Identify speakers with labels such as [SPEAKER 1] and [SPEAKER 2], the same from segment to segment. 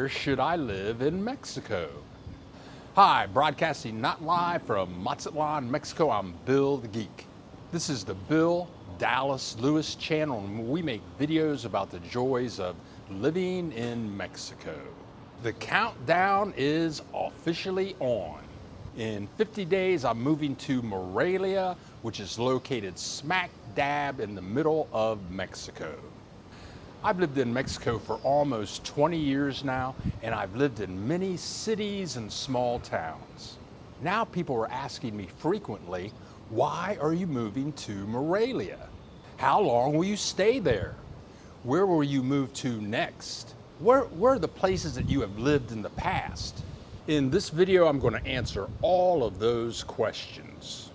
[SPEAKER 1] Where should I live in Mexico? Hi, broadcasting not live from Mazatlan, Mexico. I'm Bill the Geek. This is the Bill Dallas Lewis channel, and we make videos about the joys of living in Mexico. The countdown is officially on. In 50 days, I'm moving to Morelia, which is located smack dab in the middle of Mexico. I've lived in Mexico for almost 20 years now, and I've lived in many cities and small towns. Now people are asking me frequently, why are you moving to Morelia? How long will you stay there? Where will you move to next? Where are the places that you have lived in the past? In this video, I'm going to answer all of those questions.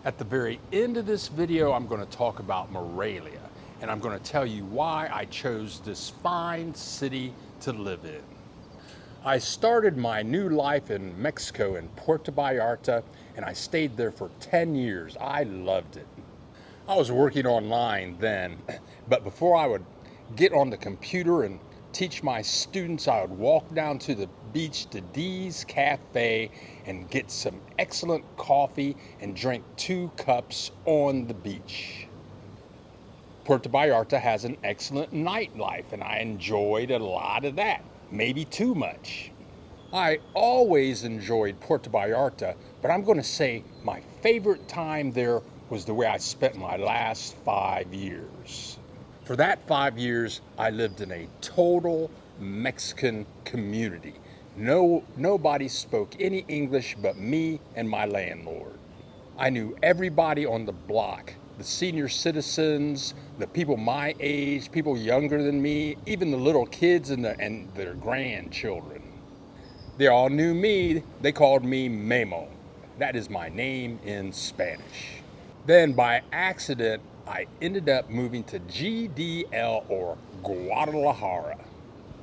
[SPEAKER 1] At the very end of this video, I'm going to talk about Morelia, and I'm going to tell you why I chose this fine city to live in. I started my new life in Mexico in Puerto Vallarta, and I stayed there for 10 years. I loved it. I was working online then, but before I would get on the computer and teach my students, I would walk down to the beach to Dee's Cafe and get some excellent coffee and drink 2 cups on the beach. Puerto Vallarta has an excellent nightlife, and I enjoyed a lot of that, maybe too much. I always enjoyed Puerto Vallarta, but I'm going to say my favorite time there was the way I spent my last 5 years. For that 5 years, I lived in a total Mexican community. Nobody spoke any English but me and my landlord. I knew everybody on the block. The senior citizens, the people my age, people younger than me, even the little kids and their grandchildren. They all knew me. They called me Memo. That is my name in Spanish. Then by accident, I ended up moving to GDL, or Guadalajara.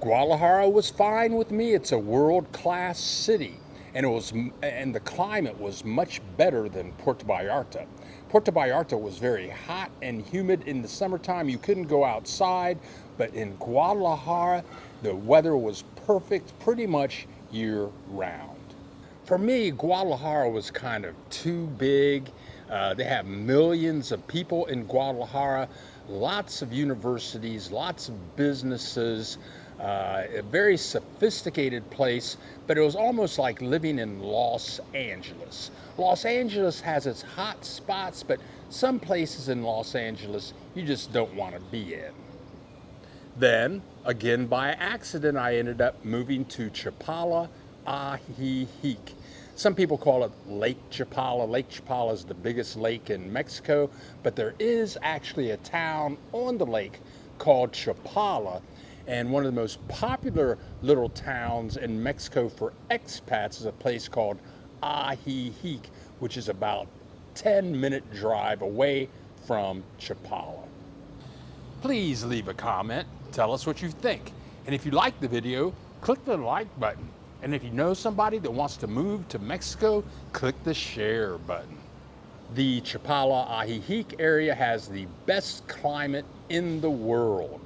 [SPEAKER 1] Guadalajara was fine with me. It's a world-class city, and the climate was much better than Puerto Vallarta. Puerto Vallarta was very hot and humid in the summertime. You couldn't go outside, but in Guadalajara, the weather was perfect pretty much year-round. For me, Guadalajara was kind of too big. They have millions of people in Guadalajara, lots of universities, lots of businesses, a very sophisticated place, but it was almost like living in Los Angeles. Los Angeles has its hot spots, but some places in Los Angeles you just don't want to be in. Then, again by accident, I ended up moving to Chapala, Ajijic. Some people call it Lake Chapala. Lake Chapala is the biggest lake in Mexico, but there is actually a town on the lake called Chapala, and one of the most popular little towns in Mexico for expats is a place called Ajijic, which is about a 10-minute drive away from Chapala. Please leave a comment, tell us what you think, and if you like the video, click the like button. And if you know somebody that wants to move to Mexico, click the share button. The Chapala Ajijic area has the best climate in the world.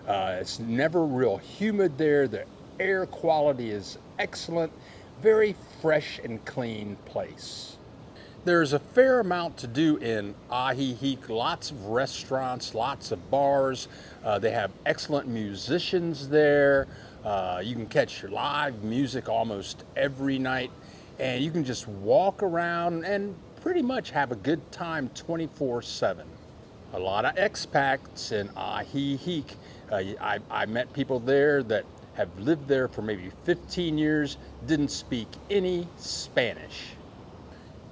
[SPEAKER 1] It's never real humid there. The air quality is excellent. Very fresh and clean place. There's a fair amount to do in Ajijic. Lots of restaurants, lots of bars. They have excellent musicians there. You can catch live music almost every night, and you can just walk around and pretty much have a good time 24/7. A lot of expats in Ajijic. I met people there that have lived there for maybe 15 years, didn't speak any Spanish.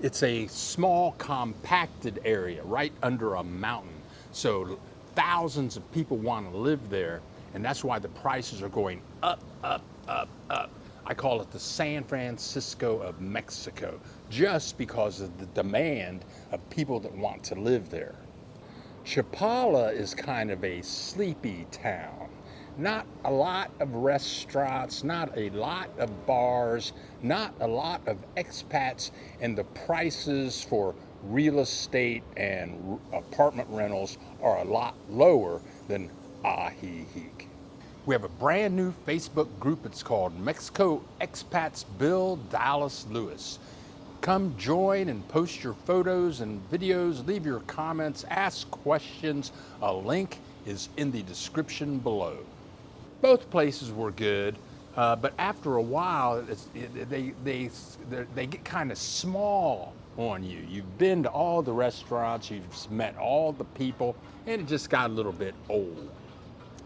[SPEAKER 1] It's a small, compacted area right under a mountain, so thousands of people want to live there, and that's why the prices are going up, up, up, up. I call it the San Francisco of Mexico, just because of the demand of people that want to live there. Chapala is kind of a sleepy town. Not a lot of restaurants, not a lot of bars, not a lot of expats, and the prices for real estate and apartment rentals are a lot lower than Ajijic. We have a brand new Facebook group. It's called Mexico Expats Build Dallas Lewis. Come join and post your photos and videos, leave your comments, ask questions. A link is in the description below. Both places were good, but after a while, they get kind of small on you. You've been to all the restaurants, you've met all the people, and it just got a little bit old.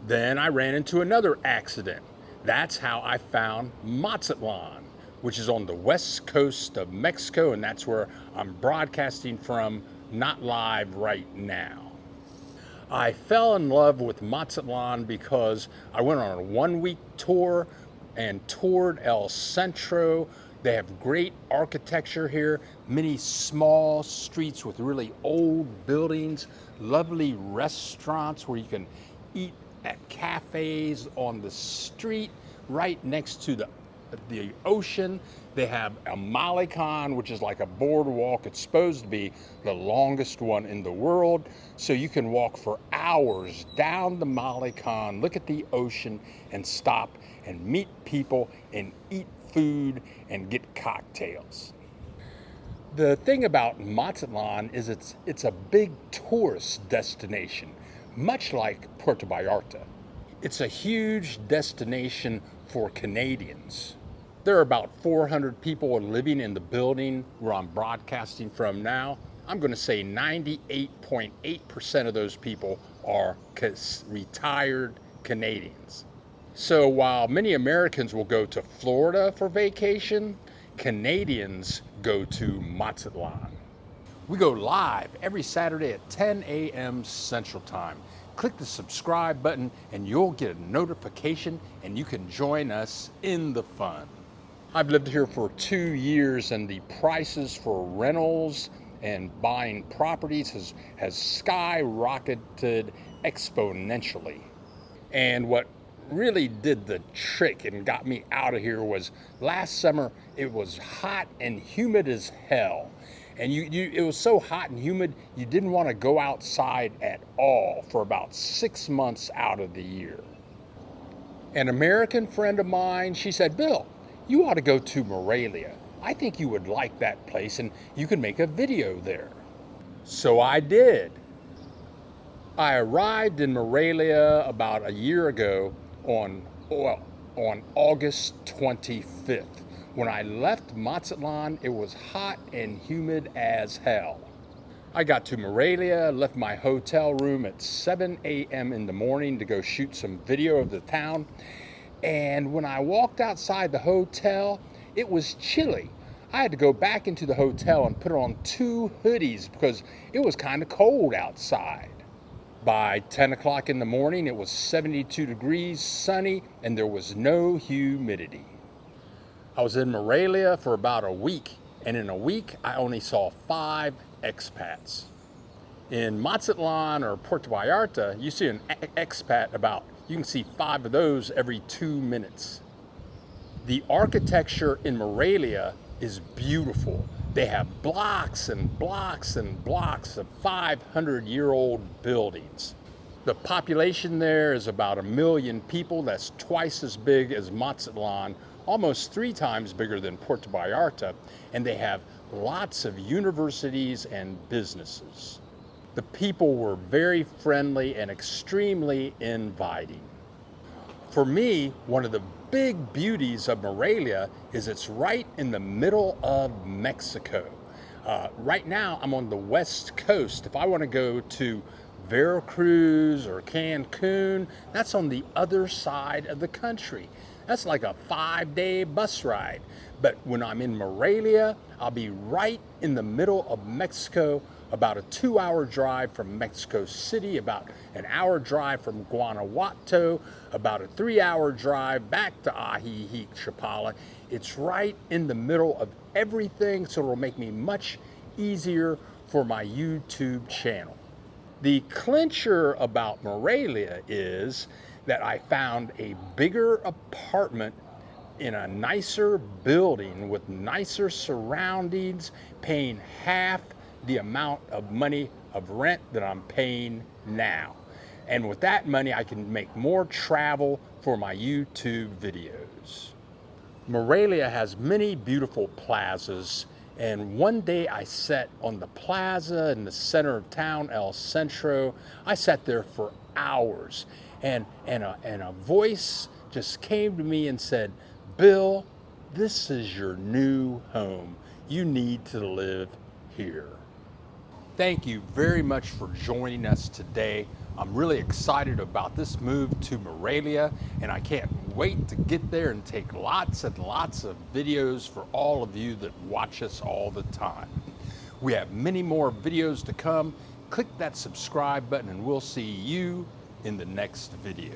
[SPEAKER 1] Then I ran into another accident. That's how I found Mazatlan, which is on the west coast of Mexico, and that's where I'm broadcasting from, not live right now. I fell in love with Mazatlan because I went on a 1-week tour and toured El Centro. They have great architecture here, many small streets with really old buildings, lovely restaurants where you can eat at cafes on the street right next to the ocean. They have a Malecón, which is like a boardwalk. It's supposed to be the longest one in the world. So you can walk for hours down the Malecón, look at the ocean, and stop and meet people and eat food and get cocktails. The thing about Mazatlan is it's a big tourist destination, much like Puerto Vallarta. It's a huge destination for Canadians. There are about 400 people living in the building where I'm broadcasting from now. I'm going to say 98.8% of those people are retired Canadians. So while many Americans will go to Florida for vacation, Canadians go to Mazatlan. We go live every Saturday at 10 a.m. Central Time. Click the subscribe button and you'll get a notification and you can join us in the fun. I've lived here for 2 years and the prices for rentals and buying properties has skyrocketed exponentially. And what really did the trick and got me out of here was last summer it was hot and humid as hell. And it was so hot and humid, you didn't want to go outside at all for about 6 months out of the year. An American friend of mine, she said, "Bill, you ought to go to Morelia. I think you would like that place and you can make a video there." So I did. I arrived in Morelia about a year ago on August 25th. When I left Mazatlan, it was hot and humid as hell. I got to Morelia, left my hotel room at 7 a.m. in the morning to go shoot some video of the town. And when I walked outside the hotel, it was chilly. I had to go back into the hotel and put on 2 hoodies because it was kind of cold outside. By 10 o'clock in the morning, it was 72 degrees, sunny, and there was no humidity. I was in Morelia for about a week, and in a week, I only saw 5 expats. In Mazatlan or Puerto Vallarta, you see an expat you can see 5 of those every 2 minutes. The architecture in Morelia is beautiful. They have blocks and blocks and blocks of 500-year-old buildings. The population there is about 1 million people. That's twice as big as Mazatlan, almost 3 times bigger than Puerto Vallarta, and they have lots of universities and businesses. The people were very friendly and extremely inviting. For me, one of the big beauties of Morelia is it's right in the middle of Mexico. Right now, I'm on the west coast. If I want to go to Veracruz or Cancun, that's on the other side of the country. That's like a 5-day bus ride. But when I'm in Morelia, I'll be right in the middle of Mexico, about a 2-hour drive from Mexico City, about an hour drive from Guanajuato, about a 3-hour drive back to Ajijic-Chapala. It's right in the middle of everything, so it'll make me much easier for my YouTube channel. The clincher about Morelia is that I found a bigger apartment in a nicer building with nicer surroundings, paying half the amount of money of rent that I'm paying now. And with that money, I can make more travel for my YouTube videos. Morelia has many beautiful plazas, and one day I sat on the plaza in the center of town, El Centro. I sat there for hours, and a voice just came to me and said, "Bill, this is your new home. You need to live here." Thank you very much for joining us today. I'm really excited about this move to Morelia, and I can't wait to get there and take lots and lots of videos for all of you that watch us all the time. We have many more videos to come. Click that subscribe button and we'll see you in the next video.